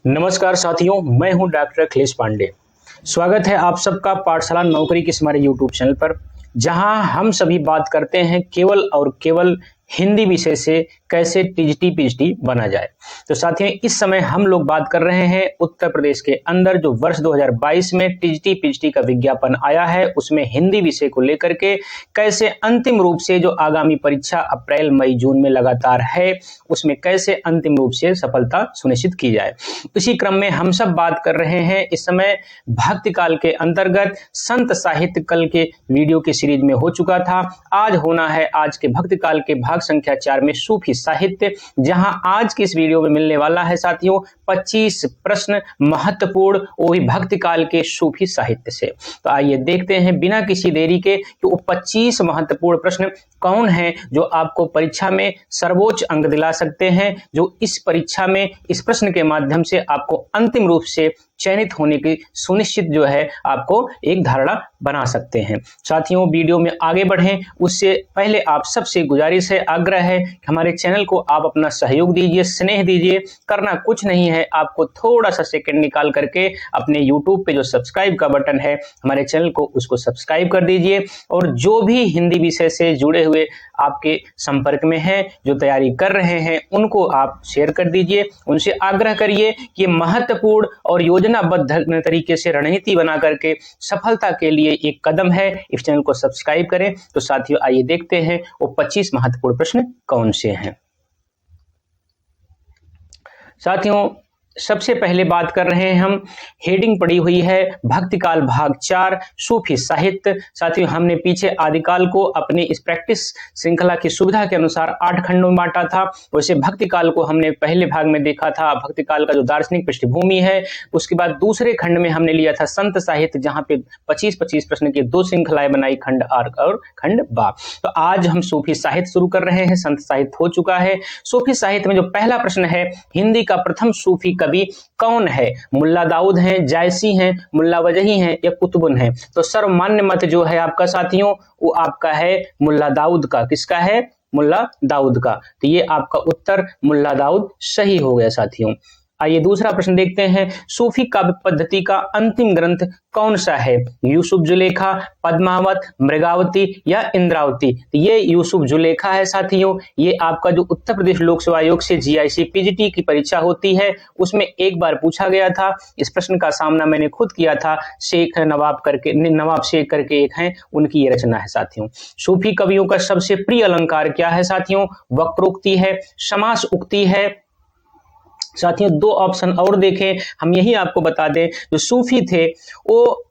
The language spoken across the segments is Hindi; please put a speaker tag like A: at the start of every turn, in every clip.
A: नमस्कार साथियों, मैं हूं डॉक्टर अखिलेश पांडे। स्वागत है आप सबका पाठशाला नौकरी के इस हमारे यूट्यूब चैनल पर, जहां हम सभी बात करते हैं केवल और केवल हिंदी विषय से कैसे टीजीटी पीएचडी बना जाए। तो साथियों, इस समय हम लोग बात कर रहे हैं उत्तर प्रदेश के अंदर जो वर्ष 2022 में टीजीटी पीएचडी का विज्ञापन आया है, उसमें हिंदी विषय को लेकर के कैसे अंतिम रूप से जो आगामी परीक्षा अप्रैल मई जून में लगातार है, उसमें कैसे अंतिम रूप से सफलता सुनिश्चित की जाए। इसी क्रम में हम सब बात कर रहे हैं इस समय भक्ति काल के अंतर्गत संत साहित्य कल के वीडियो की सीरीज में हो चुका था। आज होना है आज के भक्ति काल के भाग संख्या 4 में सूफी साहित्य, जहां आज की इस वीडियो में मिलने वाला है साथियों 25 प्रश्न महत्वपूर्ण, वो भी भक्ति काल के सूफी साहित्य से। तो आइए देखते हैं बिना किसी देरी के कि वो 25 महत्वपूर्ण प्रश्न कौन है जो आपको परीक्षा में सर्वोच्च अंक दिला सकते हैं, जो इस परीक्षा में इस प्रश्न के माध्यम से आपको अंतिम रूप से चयनित होने की सुनिश्चित जो है आपको एक धारणा बना सकते हैं। साथियों, वीडियो में आगे बढ़ें उससे पहले आप सबसे गुजारिश है, आग्रह है कि हमारे चैनल को आप अपना सहयोग दीजिए, स्नेह दीजिए। करना कुछ नहीं है, आपको थोड़ा सा सेकंड निकाल करके अपने यूट्यूब पे जो सब्सक्राइब का बटन है हमारे चैनल को, उसको सब्सक्राइब कर दीजिए। और जो भी हिंदी विषय से जुड़े हुए आपके संपर्क में हैं, जो तैयारी कर रहे हैं, उनको आप शेयर कर दीजिए। उनसे आग्रह करिए कि महत्वपूर्ण और योजनाबद्ध तरीके से रणनीति बना करके सफलता के लिए एक कदम है, इस चैनल को सब्सक्राइब करें। तो साथियों, आइए देखते हैं वो 25 महत्वपूर्ण प्रश्न कौन से हैं। साथियों, सबसे पहले बात कर रहे हैं हम, हेडिंग पड़ी हुई है भक्तिकाल भाग 4 सूफी साहित्य। साथियों, हमने पीछे आदिकाल को अपनी इस प्रैक्टिस श्रृंखला की सुविधा के अनुसार 8 खंडों में बांटा था। वैसे भक्तिकाल को हमने पहले भाग में देखा था, भक्तिकाल का जो दार्शनिक पृष्ठभूमि है। उसके बाद दूसरे खंड में हमने लिया था संत साहित्य, जहां पे 25-25 प्रश्न की 2 श्रृंखलाएं बनाई, खंड आर और खंड बा। तो आज हम सूफी साहित्य शुरू कर रहे हैं। संत साहित्य हो चुका है। सूफी साहित्य में जो पहला प्रश्न है, हिंदी का प्रथम सूफी कवि कौन है? मुल्ला दाऊद हैं, जायसी हैं, मुल्ला वजही हैं या कुतुबुन हैं? तो सर्वमान्य मत जो है आपका साथियों, वो आपका है मुल्ला दाऊद का। किसका है? मुल्ला दाऊद का। तो ये आपका उत्तर मुल्ला दाऊद सही हो गया साथियों। आइए दूसरा प्रश्न देखते हैं, सूफी काव्य पद्धति का अंतिम ग्रंथ कौन सा है? यूसुफ जुलेखा, पद्मावत, मृगावती या इंद्रावती? तो ये यूसुफ जुलेखा है साथियों। ये आपका जो उत्तर प्रदेश लोक सेवा आयोग से जीआईसी पीजीटी की परीक्षा होती है, उसमें एक बार पूछा गया था। इस प्रश्न का सामना मैंने खुद किया था। शेख नवाब करके, नवाब शेख करके एक हैं, उनकी ये रचना है साथियों। सूफी कवियों का सबसे प्रिय अलंकार क्या है साथियों? वक्रोक्ति है, समास उक्ति है। साथियों, 2 ऑप्शन और देखें, हम यही आपको बता दें, जो सूफी थे वो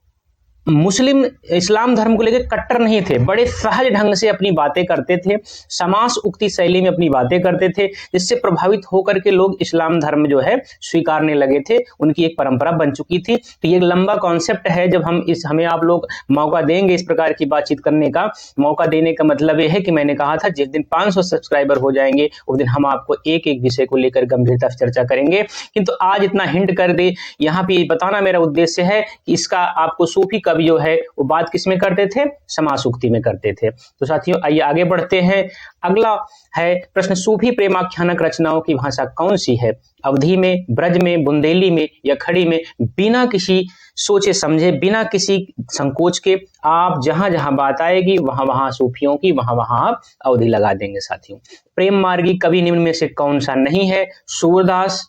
A: मुस्लिम इस्लाम धर्म को लेकर कट्टर नहीं थे, बड़े सहज ढंग से अपनी बातें करते थे, समास उक्ति शैली में अपनी बातें करते थे, जिससे प्रभावित होकर के लोग इस्लाम धर्म जो है स्वीकारने लगे थे। उनकी एक परंपरा बन चुकी थी। तो ये लंबा कॉन्सेप्ट है, जब हमें आप लोग मौका देंगे इस प्रकार की बातचीत करने का। मौका देने का मतलब ये है कि मैंने कहा था जिस दिन 500 सब्सक्राइबर हो जाएंगे उस दिन हम आपको एक एक विषय को लेकर गंभीरता से चर्चा करेंगे। किंतु आज इतना हिंट कर दे, यहाँ पे बताना मेरा उद्देश्य है कि इसका आपको सूफी कवि जो है वो बात किस में करते थे? समास उक्ति में करते थे। तो साथियों, आइए आगे बढ़ते हैं। अगला है प्रश्न, सूफी प्रेमाख्यानक रचनाओं की भाषा कौन सी है? अवधी में, ब्रज में, बुंदेली में या खड़ी में? बिना किसी सोचे समझे, बिना किसी संकोच के आप जहां जहां बात आएगी वहां वहां सूफियों की, वहां वहां आप अवधि लगा देंगे साथियों। प्रेम मार्गी कवि निम्न में से कौन सा नहीं है? सूरदास,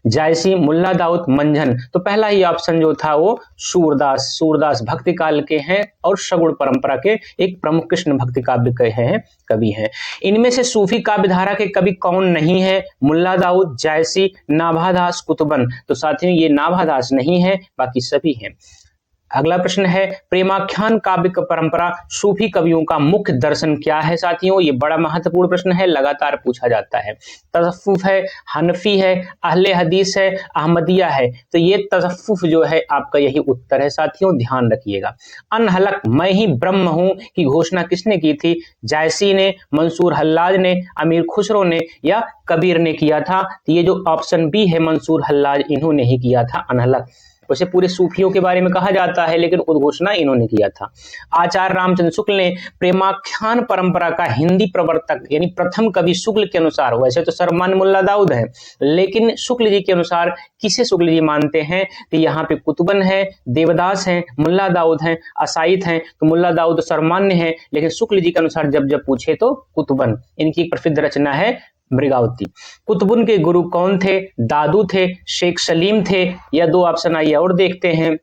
A: जायसी, मुल्ला दाऊद, मंझन? तो पहला ही ऑप्शन जो था वो सूरदास। सूरदास भक्ति काल के हैं और सगुण परंपरा के एक प्रमुख कृष्ण भक्ति काव्य के हैं कवि हैं। इनमें से सूफी काव्य धारा के कवि कौन नहीं है? मुल्ला दाऊद, जायसी, नाभादास, कुतुबन? तो साथियों, ये नाभादास नहीं है, बाकी सभी हैं। अगला प्रश्न है, प्रेमाख्यान काव्य परंपरा सूफी कवियों का मुख्य दर्शन क्या है साथियों? ये बड़ा महत्वपूर्ण प्रश्न है, लगातार पूछा जाता है। तसव्वुफ है, हनफी है, अहले हदीस है, अहमदिया है? तो ये तसव्वुफ जो है आपका यही उत्तर है साथियों, ध्यान रखिएगा। अनहलक मैं ही ब्रह्म हूं की घोषणा किसने की थी? जायसी ने, मंसूर हल्लाज ने, अमीर खुसरो ने या कबीर ने किया था? तो ये जो ऑप्शन बी है मंसूर हल्लाज, इन्होंने ही किया था अनहलक। वैसे पूरे सूफियों के बारे में कहा जाता है, लेकिन उद्घोषणा इन्होंने किया था। आचार्य रामचंद्र शुक्ल ने प्रेमाख्यान परंपरा का हिंदी प्रवर्तक यानी प्रथम कवि शुक्ल के अनुसार, वैसे तो सर्वमान्य मुल्ला दाऊद है, लेकिन शुक्ल जी के अनुसार किसे शुक्ल जी मानते हैं कि यहाँ पे कुतुबन है, देवदास है, मुल्ला दाऊद है, असाइद हैं, तो मुल्ला दाऊद सर्वमान्य है, लेकिन शुक्ल जी के अनुसार जब पूछे तो कुतुबन। इनकी एक प्रसिद्ध रचना है मृगावती। कुतुबन के गुरु कौन थे? दादू थे, शेख सलीम थे, या दो ऑप्शन आइए और देखते हैं,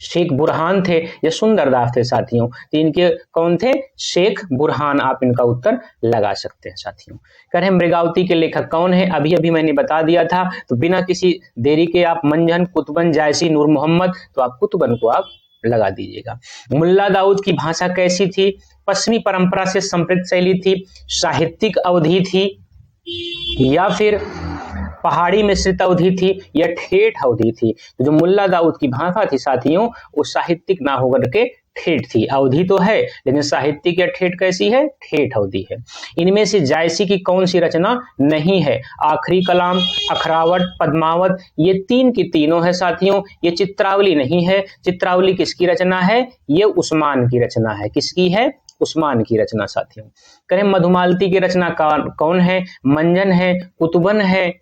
A: शेख बुरहान थे या सुंदरदास थे साथियों। तो इनके कौन थे? शेख बुरहान, आप इनका उत्तर लगा सकते हैं साथियों। कह रहे मृगावती के लेखक कौन है? अभी अभी मैंने बता दिया था, तो बिना किसी देरी के आप मंजन, कुतुबन, जायसी, नूर मोहम्मद, तो आप कुतुबन को आप लगा दीजिएगा। मुल्ला दाऊद की भाषा कैसी थी? पश्चिमी परंपरा से समृद्ध शैली थी, साहित्यिक अवधि थी, या फिर पहाड़ी मिश्रित अवधि थी, या ठेठ अवधि थी? तो जो मुल्ला दाऊद की भाषा थी साथियों, वो साहित्यिक ना होकर के ठेठ थी। अवधि तो है, लेकिन साहित्यिक या ठेठ कैसी है? ठेठ अवधि है। इनमें से जायसी की कौन सी रचना नहीं है? आखिरी कलाम, अखरावट, पद्मावत, ये तीन की तीनों है साथियों। ये चित्रावली नहीं है। चित्रावली किसकी रचना है? ये उस्मान की रचना है। किसकी है? उस्मान की रचना साथियों। करें मधुमालती की रचना कौन है? मंजन है, कुतुबन है,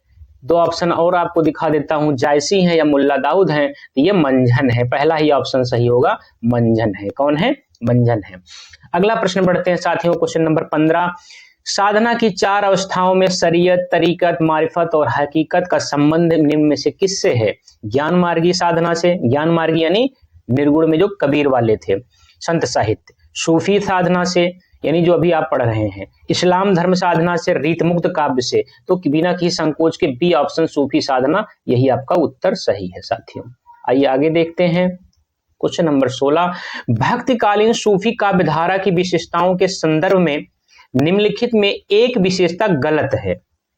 A: दो ऑप्शन और आपको दिखा देता हूं, जायसी है या मुल्ला दाऊद है? तो ये मंजन है, पहला ही ऑप्शन सही होगा, मंजन है। कौन है? मंजन है। अगला प्रश्न बढ़ते हैं साथियों, क्वेश्चन नंबर 15। साधना की चार अवस्थाओं में शरीयत, तरीकत, मारिफत और हकीकत का संबंध निम्न में से किससे है? ज्ञान मार्गी साधना से, ज्ञान मार्गी यानी निर्गुण में जो कबीर वाले थे, संत साहित्य, सूफी साधना से यानी जो अभी आप पढ़ रहे हैं, इस्लाम धर्म साधना से, रीत मुक्त काव्य से। तो बिना किसी संकोच के बी ऑप्शन सूफी साधना, यही आपका उत्तर सही है साथियों। आइए आगे देखते हैं, क्वेश्चन नंबर 16। भक्तिकालीन सूफी काव्य धारा की विशेषताओं के संदर्भ में निम्नलिखित में एक विशेषता गलत है,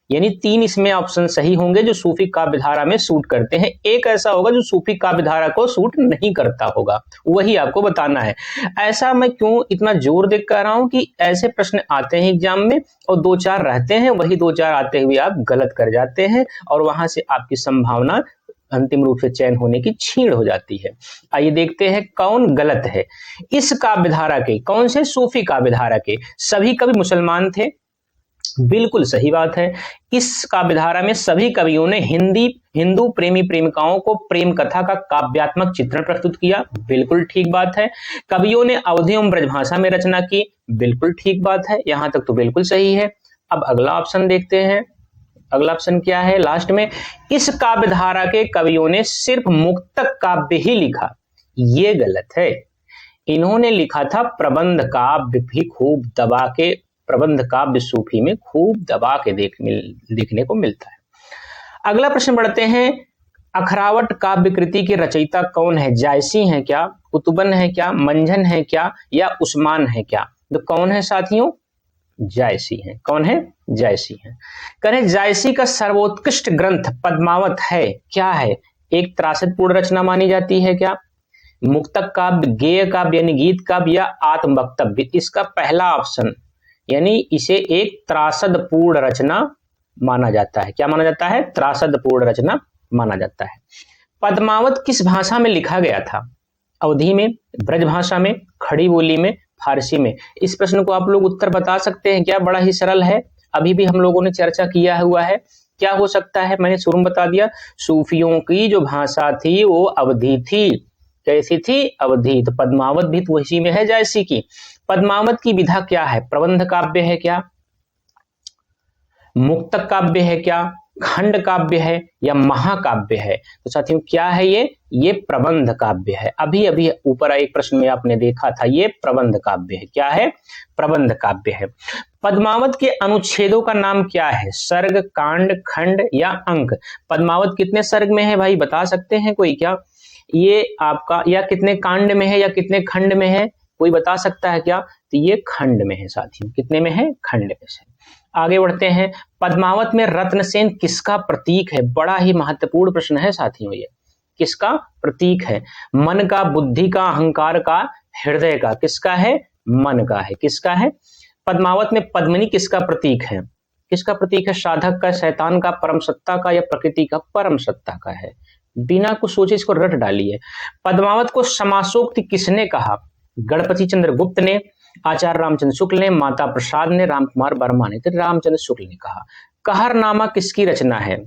A: यानी तीन इसमें ऑप्शन सही होंगे जो सूफी काव्य धारा में सूट करते हैं, एक ऐसा होगा जो सूफी काव्य धारा को सूट नहीं करता होगा, वही आपको बताना है। ऐसा मैं क्यों इतना जोर देकर कह रहा हूं कि ऐसे प्रश्न आते हैं एग्जाम में और दो चार रहते हैं, वही दो चार आते हुए आप गलत कर जाते हैं और वहां से आपकी संभावना अंतिम रूप से चयन होने की छीण हो जाती है। आइए देखते हैं कौन गलत है। इस काव्य धारा के, कौन से सूफी काव्य धारा के सभी कवि मुसलमान थे? बिल्कुल सही बात है। इस काव्य धारा में सभी कवियों ने हिंदू प्रेमी प्रेमिकाओं को प्रेम कथा का काव्यात्मक चित्रण प्रस्तुत किया, बिल्कुल ठीक बात है। कवियों ने अवधी एवं ब्रजभाषा में रचना की, बिल्कुल ठीक बात है, यहां तक तो बिल्कुल सही है। अब अगला ऑप्शन देखते हैं, अगला ऑप्शन क्या है लास्ट में? इस काव्य धारा के कवियों ने सिर्फ मुक्तक काव्य ही लिखा, ये गलत है। इन्होंने लिखा था प्रबंध काव्य भी खूब दबा के, प्रबंध काव्य सूफी में खूब दबा के देखने को मिलता है। अगला प्रश्न बढ़ते हैं, अखरावट काव्य कृति के रचयिता कौन है? जायसी है क्या? कुतुबन है क्या? मंजन है क्या? या उस्मान है क्या? तो कौन है साथियों? जायसी है। कौन है? जायसी है। करें जायसी का सर्वोत्कृष्ट ग्रंथ पद्मावत है, क्या है? एक त्रासदपूर्ण रचना मानी जाती है क्या? मुक्तक काव्य, गेय काव्य यानी गीत काव्य, या आत्म वक्तव्य? इसका पहला ऑप्शन, यानी इसे एक त्रासदपूर्ण रचना माना जाता है। क्या माना जाता है? त्रासदपूर्ण रचना माना जाता है। पद्मावत किस भाषा में लिखा गया था? अवधी में, ब्रजभाषा में, खड़ी बोली में, फारसी में? इस प्रश्न को आप लोग उत्तर बता सकते हैं क्या? बड़ा ही सरल है, अभी भी हम लोगों ने चर्चा किया हुआ है। क्या हो सकता है? मैंने शुरू में बता दिया, सूफियों की जो भाषा थी वो अवधी थी। कैसी थी? अवधी। तो पद्मावत भी तो इसी में है जायसी की। पद्मावत की विधा क्या है? प्रबंध काव्य है क्या? मुक्तक काव्य है क्या? खंड काव्य है या महाकाव्य है? तो साथियों क्या है ये प्रबंध काव्य है। अभी अभी ऊपर एक प्रश्न में आपने देखा था, ये प्रबंध काव्य है। क्या है? प्रबंध काव्य है। पद्मावत के अनुच्छेदों का नाम क्या है? सर्ग, कांड, खंड या अंक? पद्मावत कितने सर्ग में है भाई, बता सकते हैं कोई क्या? ये आपका, या कितने कांड में है या कितने खंड में है, कोई बता सकता है क्या? तो ये खंड में है साथियों। कितने में है? खंड में से। आगे बढ़ते हैं, पद्मावत में रत्नसेन किसका प्रतीक है? बड़ा ही महत्वपूर्ण प्रश्न है साथियों, ये किसका प्रतीक है? मन का, बुद्धि का, अहंकार का, हृदय का? किसका है? मन का है। किसका है? पद्मावत में पद्मिनी किसका प्रतीक है? किसका प्रतीक है? साधक का, शैतान का, परम सत्ता का या प्रकृति का? परम सत्ता का है। बिना कुछ सोचे इसको रट डालिए। पद्मावत को समासोक्ति किसने कहा? गणपति चंद्र गुप्त ने, आचार्य रामचंद्र शुक्ल ने, माता प्रसाद ने, रामकुमार वर्मा ने। तो रामचंद्र शुक्ल ने कहा। कहरनामा किसकी रचना है?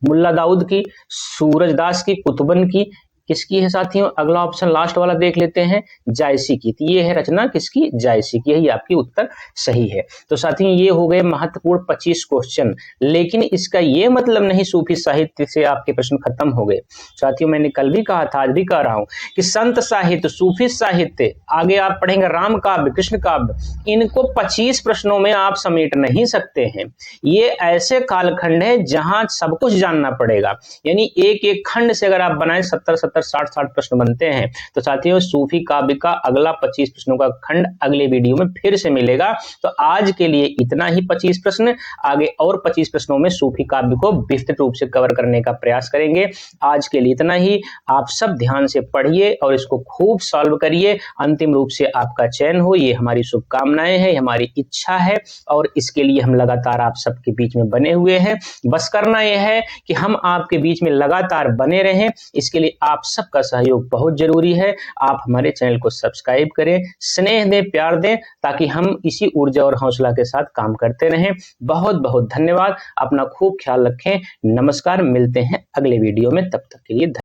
A: मुल्ला दाऊद की, सूरजदास की, कुतुबन की, किसकी है साथियों? अगला ऑप्शन लास्ट वाला देख लेते हैं, जायसी की। तो ये है रचना किसकी? जायसी की। यही आपकी उत्तर सही है। तो साथियों ये हो गए महत्वपूर्ण 25 क्वेश्चन, लेकिन इसका ये मतलब नहीं सूफी साहित्य से आपके प्रश्न खत्म हो गए। साथियों मैंने कल भी कहा था, आज भी कह रहा हूं कि संत साहित्य, सूफी साहित्य, आगे आप पढ़ेंगे राम काव्य, कृष्ण काव्य, इनको 25 प्रश्नों में आप समेट नहीं सकते हैं। ये ऐसे कालखंड है जहां सब कुछ जानना पड़ेगा। यानी एक एक खंड से अगर आप बनाए 70 60 प्रश्न बनते हैं। तो साथियों सूफी काव्य का अगला 25 प्रश्नों का खंड अगले वीडियो में फिर से मिलेगा। तो आज के लिए इतना ही 25 प्रश्न, आगे और 25 प्रश्नों में सूफी काव्य को विस्तृत रूप से कवर करने का प्रयास करेंगे। आज के लिए इतना ही। आप सब ध्यान से पढ़िए और इसको खूब सॉल्व करिए, अंतिम रूप से आपका चयन हो, ये हमारी शुभकामनाएं हैं, हमारी इच्छा है और इसके लिए हम लगातार आप सबके बीच में बने हुए हैं। बस करना यह है कि हम आपके बीच में लगातार बने रहें। इसके लिए आप सबका सहयोग बहुत जरूरी है। आप हमारे चैनल को सब्सक्राइब करें, स्नेह दें, प्यार दें, ताकि हम इसी ऊर्जा और हौसला के साथ काम करते रहें। बहुत बहुत धन्यवाद। अपना खूब ख्याल रखें। नमस्कार। मिलते हैं अगले वीडियो में, तब तक के लिए